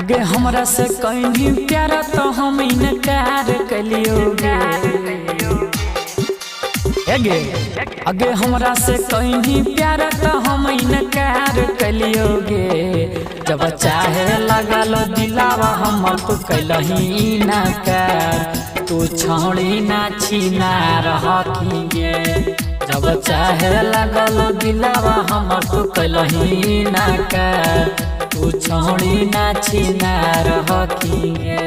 आगे हमरा से कहीं प्यारा तो हम इनकार कलियोगे। आगे हमरा से कहीं प्यारा तो हम इनकार कलियोगे। जब चाहे लगल दिलावा हम तो कलही ना कर, तू छौड़ी ना छीना रखिए। जब चाहे लगल दिलावा हम तो कलही ना कर, तू छौड़ी ना छीना रखिए।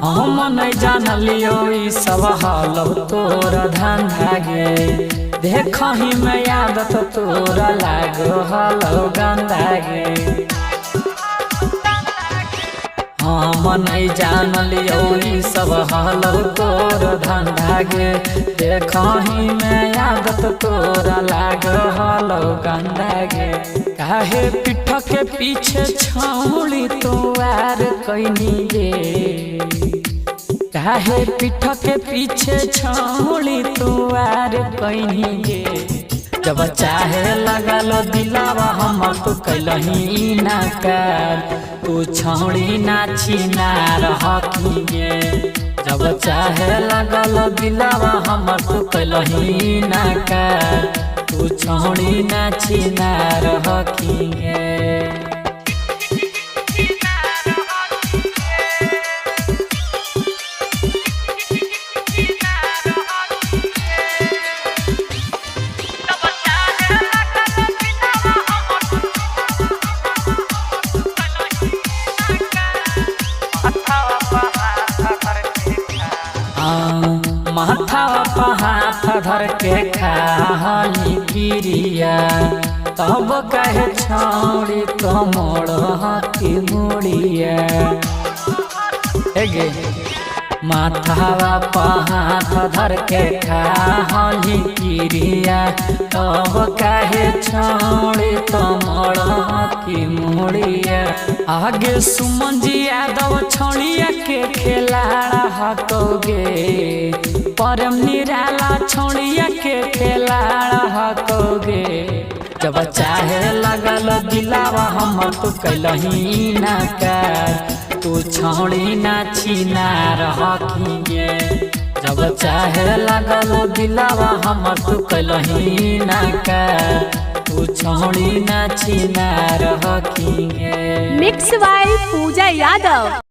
हम नहीं जानलियो ई सब हाल तोरा धंधा गे। देखही में आदत तोरा लागो हलो गंदा गे। हम नहीं जानलियो ई सब हाल तोरा धंधा गे। देखही में आदत तोरा लागो हलो गंदा गे। काहे पीठ के पीछे छौड़ी तो आर कैनी गे। काहे पीठ के पीछे छौड़ी तू आर कैनी गे। जब चाहे लगल दिलावा हम तो कलही ना कर, तू छौड़ी ना छीना रखिए। जब चाहे लगल दिलावा हम तो कलही ना कर, तू छौड़ी ना छीना रखिए। माथा पर हाथ धर के खाली गिरिया, तब कहे छौड़ी तो मोड़ हाथी मुड़िया। माथा पर हाथ धर के खाली गिरिया, तब कहे छौड़ी तो मोड़ हाथी मुड़िया। आगे सुमन जी यादव छौड़िया के खिलाड़ा हकोगे। परम निराला छौड़िया के खिलाड़ा हकोगे। जब चाहे लगल दिलावा हम तो कलही ना कर, तू छौड़ी ना छीना रखिए। जब चाहे लगल दिलावा हम तो कलही ना कर, तू छौड़ी ना छीना रखिए। Mix by Puja Yadav.